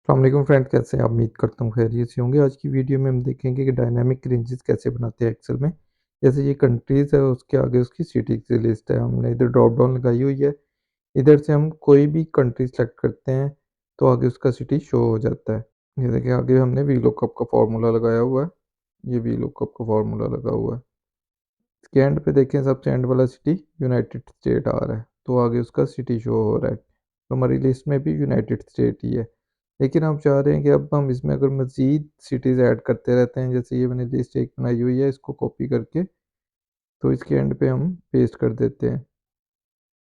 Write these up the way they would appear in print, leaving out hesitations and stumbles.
अस्सलाम फ्रेंड, कैसे हैं आप? उम्मीद करता हूँ खैरियत से होंगे। आज की वीडियो में हम देखेंगे कि डायनामिक रेंजेस कैसे बनाते हैं एक्सेल में। जैसे ये कंट्रीज़ है, उसके आगे उसकी सिटी की लिस्ट है। हमने इधर ड्रॉप डाउन लगाई हुई है। इधर से हम कोई भी कंट्री सेलेक्ट करते हैं तो आगे उसका सिटी शो हो जाता है। ये देखिए, आगे हमने वी लुकअप का फार्मूला लगाया हुआ है। ये वी लुकअप का फार्मूला लगा हुआ है। इसके एंड पे देखें, सबसे एंड वाला सिटी यूनाइटेड स्टेट आ रहा है, तो आगे उसका सिटी शो हो रहा है। तो हमारी लिस्ट में भी यूनाइटेड स्टेट ही है। लेकिन हम चाह रहे हैं कि अब हम इसमें अगर मज़ीद सिटीज़ ऐड करते रहते हैं, जैसे ये मैंने लिस्ट एक बनाई हुई है, इसको कॉपी करके तो इसके एंड पे हम पेस्ट कर देते हैं।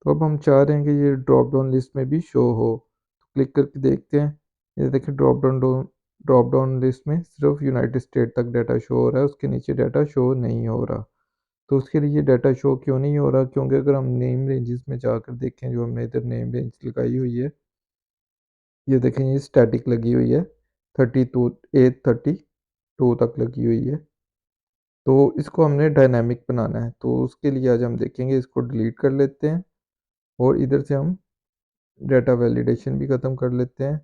तो अब हम चाह रहे हैं कि ये ड्रॉप डाउन लिस्ट में भी शो हो, तो क्लिक करके देखते हैं। ये देखिए, ड्रॉप डाउन लिस्ट में सिर्फ यूनाइटेड स्टेट तक डाटा शो हो रहा है, उसके नीचे डाटा शो नहीं हो रहा। तो उसके लिए डाटा शो क्यों नहीं हो रहा? क्योंकि अगर हम नेम रेंजेस में जाकर देखें, जो हमने इधर नेम रेंज लगाई हुई है, ये देखें, ये स्टैटिक लगी हुई है। 32 832 तक लगी हुई है। तो इसको हमने डायनामिक बनाना है, तो उसके लिए आज हम देखेंगे। इसको डिलीट कर लेते हैं और इधर से हम डाटा वैलिडेशन भी ख़त्म कर लेते हैं।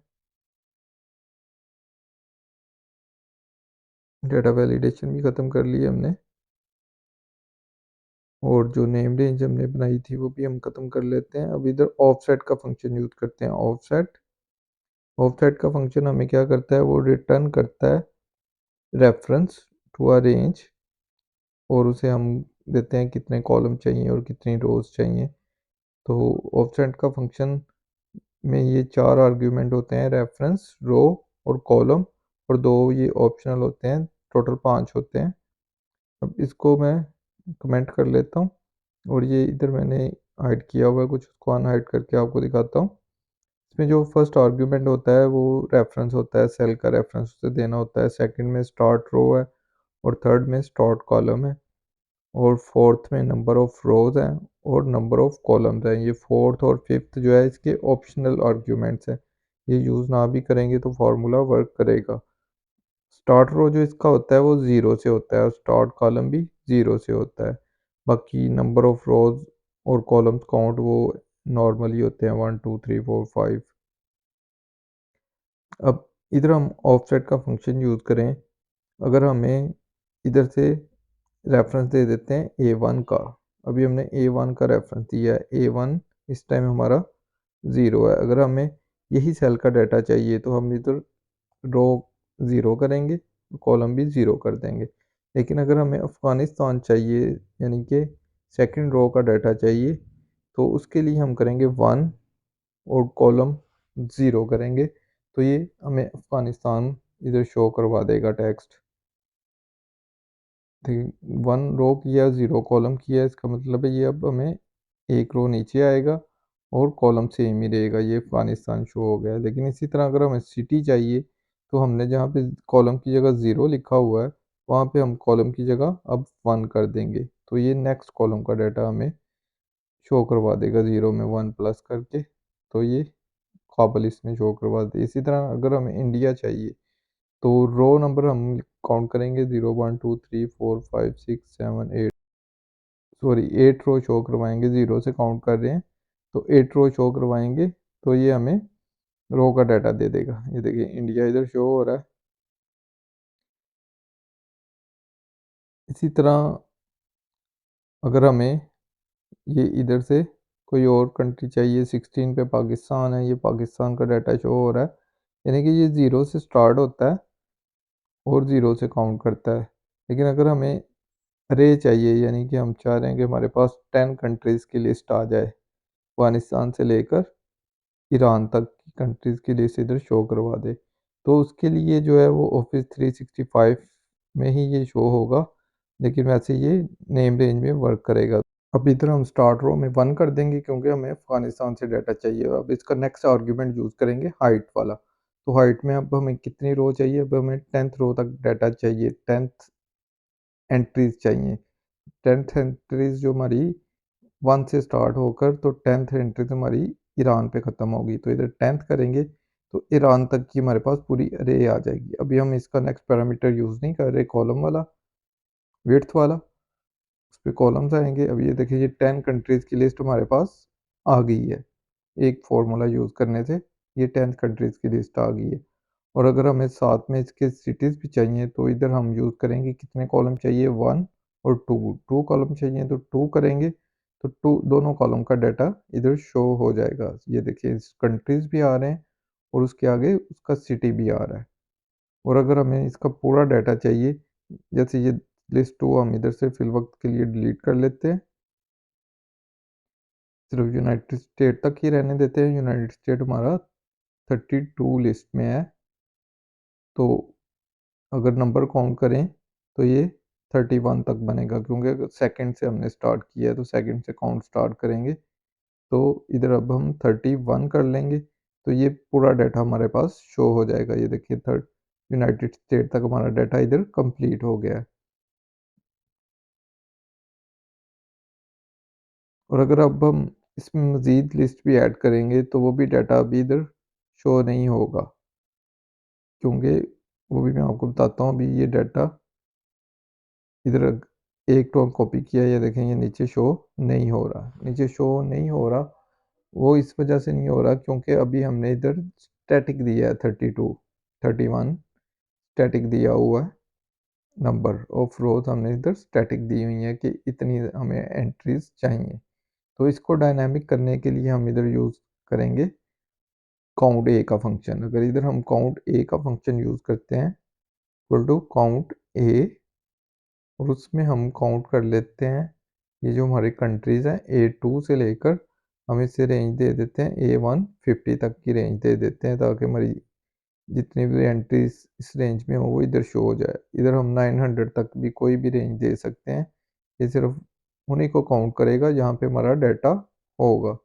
डाटा वैलिडेशन भी ख़त्म कर ली हमने, और जो नेम रेंज हमने बनाई थी वो भी हम ख़त्म कर लेते हैं। अब इधर ऑफसेट का फंक्शन यूज़ करते हैं। ऑफसेट का फंक्शन हमें क्या करता है? वो रिटर्न करता है रेफरेंस टू अ रेंज, और उसे हम देते हैं कितने कॉलम चाहिए और कितनी रोज़ चाहिए। तो ऑफसेट का फंक्शन में ये 4 आर्ग्यूमेंट होते हैं, रेफरेंस, रो और कॉलम, और 2 ये ऑप्शनल होते हैं। टोटल 5 होते हैं। अब इसको मैं कमेंट कर लेता हूँ, और ये इधर मैंने हाइड किया हुआ है कुछ, उसको अनहाइड करके आपको दिखाता हूँ। इसमें जो फर्स्ट आर्ग्यूमेंट होता है वो रेफरेंस होता है, सेल का रेफरेंस उसे देना होता है। सेकंड में स्टार्ट रो है, और थर्ड में स्टार्ट कॉलम है, और फोर्थ में नंबर ऑफ रोज हैं और नंबर ऑफ कॉलम्स हैं। ये फोर्थ और फिफ्थ जो है इसके ऑप्शनल आर्ग्यूमेंट्स हैं। ये यूज़ ना भी करेंगे तो फार्मूला वर्क करेगा। स्टार्ट रो जो इसका होता है वो ज़ीरो से होता है, और स्टार्ट कॉलम भी ज़ीरो से होता है। बाकी नंबर ऑफ रोज और कॉलम्स काउंट वो नॉर्मली होते हैं, 1 2 3 4 5। अब इधर हम ऑफसेट का फंक्शन यूज़ करें। अगर हमें इधर से रेफरेंस दे देते हैं A1 का। अभी हमने A1 का रेफरेंस दिया है। A1 इस टाइम हमारा 0 है। अगर हमें यही सेल का डाटा चाहिए तो हम इधर रो 0 करेंगे, कॉलम भी 0 कर देंगे। लेकिन अगर हमें अफ़गानिस्तान चाहिए, यानी कि सेकंड रो का डाटा चाहिए, तो उसके लिए हम करेंगे 1 और कॉलम 0 करेंगे। तो ये हमें अफ़गानिस्तान इधर शो करवा देगा टेक्स्ट। ठीक, 1 रो किया, 0 कॉलम किया, इसका मतलब है ये अब हमें एक रो नीचे आएगा और कॉलम सेम ही रहेगा। ये अफ़गानिस्तान शो हो गया है। लेकिन इसी तरह अगर हमें सिटी चाहिए, तो हमने जहाँ पे कॉलम की जगह 0 लिखा हुआ है, वहाँ पे हम कॉलम की जगह अब 1 कर देंगे। तो ये नेक्स्ट कॉलम का डाटा हमें शो करवा देगा 0 में 1 प्लस करके। तो ये काबल इसमें शो करवा दे। इसी तरह अगर हमें इंडिया चाहिए, तो रो नंबर हम काउंट करेंगे, 0 1 2 3 4 5 6 7 8, सॉरी 8 रो शो करवाएंगे। 0 से काउंट कर रहे हैं, तो 8 रो शो करवाएंगे। तो ये हमें रो का डाटा दे देगा। ये देखिए, इंडिया इधर शो हो रहा है। इसी तरह अगर हमें ये इधर से कोई और कंट्री चाहिए, 16 पे पाकिस्तान है, ये पाकिस्तान का डाटा शो हो रहा है। यानी कि ये 0 से स्टार्ट होता है और 0 से काउंट करता है। लेकिन अगर हमें अरे चाहिए, यानी कि हम चाह रहे हैं कि हमारे पास 10 कंट्रीज़ की लिस्ट आ जाए, अफ़गानिस्तान से लेकर ईरान तक की कंट्रीज़ की लिस्ट इधर शो करवा दे। तो उसके लिए जो है वो ऑफिस 365 में ही ये शो होगा, लेकिन वैसे ये नेम रेंज में वर्क करेगा। अब इधर हम स्टार्ट रो में 1 कर देंगे, क्योंकि हमें अफ़गानिस्तान से डाटा चाहिए। अब इसका नेक्स्ट आर्ग्यूमेंट यूज़ करेंगे हाइट वाला। तो हाइट में अब हमें कितनी रो चाहिए? अब हमें 10th रो तक डाटा चाहिए, 10th एंट्रीज़ चाहिए। 10th एंट्रीज़ जो हमारी 1 से स्टार्ट होकर, तो 10th एंट्री तो हमारी ईरान पे ख़त्म होगी। तो इधर 10th करेंगे तो ईरान तक की हमारे पास पूरी अरे आ जाएगी। अभी हम इसका नेक्स्ट पैरामीटर यूज़ नहीं कर रहे, कॉलम वाला, विड्थ वाला। उस पे कॉलम्स आएँगे। अब ये देखिए, ये 10 कंट्रीज़ की लिस्ट हमारे पास आ गई है। एक फ़ॉर्मूला यूज़ करने से ये 10 कंट्रीज़ की लिस्ट आ गई है। और अगर हमें साथ में इसके सिटीज़ भी चाहिए तो इधर हम यूज़ करेंगे कितने कॉलम चाहिए 1 और 2 कॉलम चाहिए तो 2 करेंगे तो 2 दोनों कॉलम का डाटा इधर शो हो जाएगा। ये देखिए इस कंट्रीज़ भी आ रहे हैं और उसके आगे उसका सिटी भी आ रहा है। और अगर हमें इसका पूरा डाटा चाहिए, जैसे ये लिस्ट 2 हम इधर से फिल वक़्त के लिए डिलीट कर लेते हैं। सिर्फ़ यूनाइटेड स्टेट तक ही रहने देते हैं, यूनाइटेड स्टेट हमारा 32 लिस्ट में है। तो अगर नंबर काउंट करें तो ये 31 तक बनेगा, क्योंकि अगर सेकंड से हमने स्टार्ट किया है तो सेकंड से काउंट स्टार्ट करेंगे। तो इधर अब हम 31 कर लेंगे तो ये पूरा डाटा हमारे पास शो हो जाएगा। ये देखिए थर्ड यूनाइटेड स्टेट तक हमारा डाटा इधर कंप्लीट हो गया है। और अगर अब हम इसमें मज़ीद लिस्ट भी ऐड करेंगे तो वो भी डाटा अभी इधर शो नहीं होगा, क्योंकि वो भी मैं आपको बताता हूँ। अभी ये डाटा इधर एक तो कॉपी किया, ये देखें ये नीचे शो नहीं हो रहा, नीचे शो नहीं हो रहा। वो इस वजह से नहीं हो रहा क्योंकि अभी हमने इधर स्टैटिक दिया है 32 31 स्टैटिक दिया हुआ है। नंबर ऑफ रोज हमने इधर स्टैटिक दी हुई है कि इतनी हमें एंट्रीज चाहिए। तो इसको डायनामिक करने के लिए हम इधर यूज़ करेंगे काउंट ए का फंक्शन। अगर इधर हम काउंट ए का फंक्शन यूज़ करते हैं इक्वल टू काउंट ए, और उसमें हम काउंट कर लेते हैं ये जो हमारी कंट्रीज़ हैं A2 से लेकर हम इसे रेंज दे देते हैं A150 तक की रेंज दे देते हैं, ताकि हमारी जितनी भी एंट्रीज इस रेंज में हो वो इधर शो हो जाए। इधर हम 900 तक भी कोई भी रेंज दे सकते हैं, ये सिर्फ उन्हीं को काउंट करेगा जहाँ पे हमारा डाटा होगा।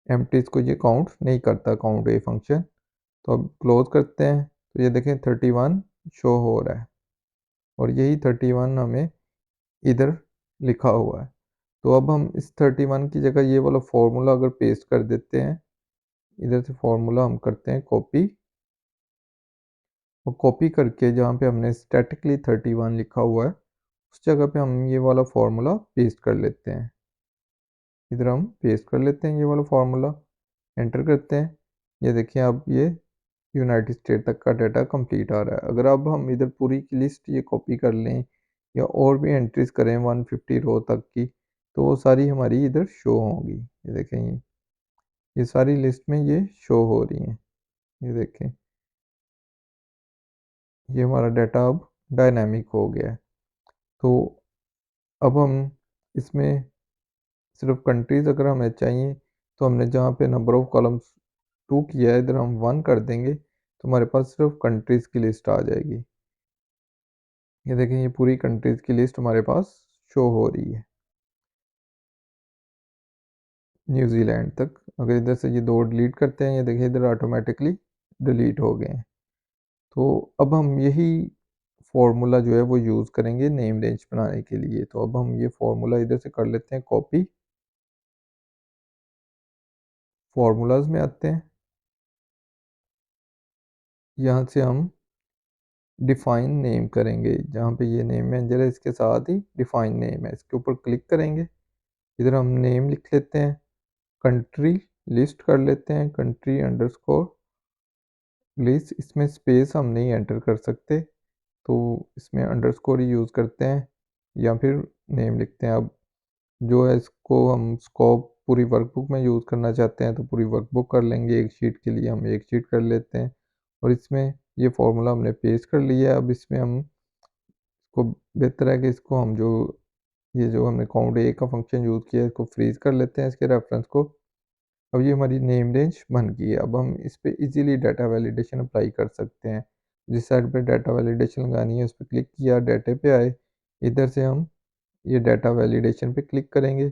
एम्प्टीज को ये काउंट नहीं करता काउंट ए फंक्शन। तो अब क्लोज करते हैं तो ये देखें 31 शो हो रहा है, और यही 31 हमें इधर लिखा हुआ है। तो अब हम इस 31 की जगह ये वाला फॉर्मूला अगर पेस्ट कर देते हैं, इधर से फॉर्मूला हम करते हैं कॉपी, और कॉपी करके जहाँ पे हमने स्टैटिकली 31 लिखा हुआ है उस जगह पे हम ये वाला फार्मूला पेस्ट कर लेते हैं। इधर हम पेस्ट कर लेते हैं ये वाला फार्मूला, एंटर करते हैं। ये देखिए अब ये यूनाइटेड स्टेट तक का डाटा कंप्लीट आ रहा है। अगर अब हम इधर पूरी की लिस्ट ये कॉपी कर लें या और भी एंट्रीज करें 150 रो तक की, तो वो सारी हमारी इधर शो होंगी। ये देखें ये सारी लिस्ट में ये शो हो रही हैं। ये देखें ये हमारा डाटा अब डायनामिक हो गया है। तो अब हम इसमें सिर्फ कंट्रीज़ अगर हमें चाहिए तो हमने जहाँ पे नंबर ऑफ़ कॉलम्स 2 किया है इधर हम 1 कर देंगे तो हमारे पास सिर्फ कंट्रीज़ की लिस्ट आ जाएगी। ये देखें ये पूरी कंट्रीज़ की लिस्ट हमारे पास शो हो रही है न्यूज़ीलैंड तक। अगर इधर से ये 2 डिलीट करते हैं, ये देखिए इधर ऑटोमेटिकली डिलीट हो गए हैं। तो अब हम यही फार्मूला जो है वो यूज़ करेंगे नेम रेंज बनाने के लिए। तो अब हम ये फार्मूला इधर से कर लेते हैं कॉपी, फार्मूलाज़ में आते हैं, यहाँ से हम डिफ़ाइन नेम करेंगे। जहाँ पे ये नेम मैनेजर है इसके साथ ही डिफ़ाइन नेम है, इसके ऊपर क्लिक करेंगे। इधर हम नेम लिख लेते हैं, कंट्री लिस्ट कर लेते हैं, कंट्री अंडरस्कोर लिस्ट। इसमें स्पेस हम नहीं एंटर कर सकते तो इसमें अंडरस्कोर ही यूज़ करते हैं या फिर नेम लिखते हैं। अब जो है इसको हम स्कोप पूरी वर्कबुक में यूज़ करना चाहते हैं तो पूरी वर्कबुक कर लेंगे, एक शीट के लिए हम एक शीट कर लेते हैं। और इसमें ये फार्मूला हमने पेस्ट कर लिया है। अब इसमें हम इसको बेहतर है कि इसको हम जो ये जो हमने काउंट ए का फंक्शन यूज़ किया है इसको फ्रीज कर लेते हैं इसके रेफरेंस को। अब ये हमारी नेम रेंज बन गई है। अब हम इस पे इजीली डाटा वैलिडेशन अप्लाई कर सकते हैं। जिस साइड पे डाटा वैलिडेशन लगानी है उस पर क्लिक किया, डाटे पे आए, इधर से हम ये डाटा वैलिडेशन पे क्लिक करेंगे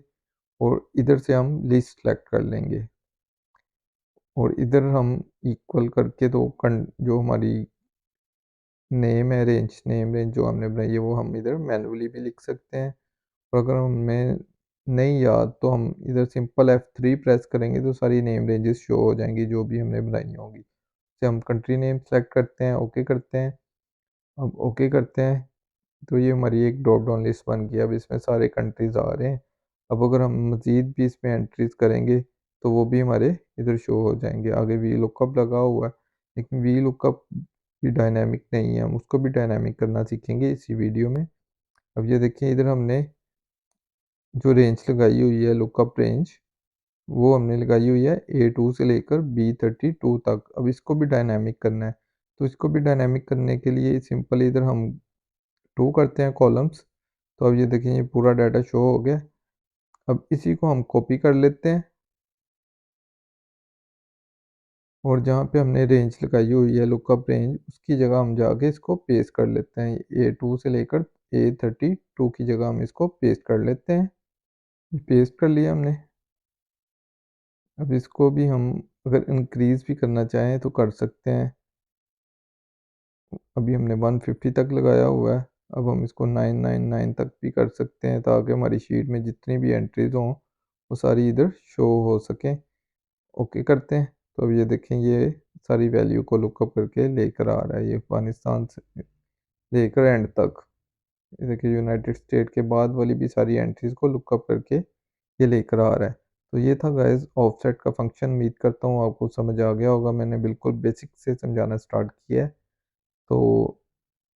और इधर से हम लिस्ट सेलेक्ट कर लेंगे और इधर हम इक्वल करके तो जो हमारी नेम रेंज जो हमने बनाई है वो हम इधर मैन्युअली भी लिख सकते हैं। और अगर हमें नहीं याद तो हम इधर सिंपल F3 प्रेस करेंगे तो सारी नेम रेंजेस शो हो जाएंगी जो भी हमने बनाई होंगी। जैसे हम कंट्री नेम सेलेक्ट करते हैं, ओके करते हैं। अब ओके करते हैं तो ये हमारी एक ड्रॉप डाउन लिस्ट बन गई। अब इसमें सारे कंट्रीज़ आ रहे हैं। अब अगर हम मज़ीद भी इसमें एंट्रीज़ करेंगे तो वो भी हमारे इधर शो हो जाएंगे। आगे भी लुकअप लगा हुआ है लेकिन वी लुकअप भी डायनामिक नहीं है, हम उसको भी डायनामिक करना सीखेंगे इसी वीडियो में। अब ये देखिए इधर हमने जो रेंज लगाई हुई है लुकअप रेंज, वो हमने लगाई हुई है A2 से लेकर B32 तक। अब इसको भी डायनामिक करना है, तो इसको भी डायनामिक करने के लिए सिंपल इधर हम 2 करते हैं कॉलम्स। तो अब ये देखिए ये पूरा डाटा शो हो गया। अब इसी को हम कॉपी कर लेते हैं और जहाँ पे हमने रेंज लगाई हुई है लुकअप रेंज, उसकी जगह हम जाके इसको पेस्ट कर लेते हैं। A2 से लेकर A32 की जगह हम इसको पेस्ट कर लेते हैं। पेस्ट कर लिया हमने। अब इसको भी हम अगर इंक्रीज़ भी करना चाहें तो कर सकते हैं। अभी हमने 150 तक लगाया हुआ है, अब हम इसको 999 तक भी कर सकते हैं ताकि हमारी शीट में जितनी भी एंट्रीज हों वो सारी इधर शो हो सकें। ओके करते हैं। तो अब ये देखें ये सारी वैल्यू को लुकअप करके लेकर आ रहा है, ये अफगानिस्तान से लेकर एंड तक। ये देखिए यूनाइटेड स्टेट के बाद वाली भी सारी एंट्रीज को लुकअप करके ये लेकर आ रहा है। तो ये था गाइस ऑफसेट का फंक्शन। उम्मीद करता हूँ आपको समझ आ गया होगा, मैंने बिल्कुल बेसिक से समझाना स्टार्ट किया है। तो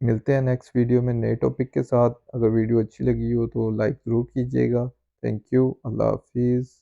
मिलते हैं नेक्स्ट वीडियो में नए टॉपिक के साथ। अगर वीडियो अच्छी लगी हो तो लाइक ज़रूर कीजिएगा। Thank you. अल्लाह हाफिज़।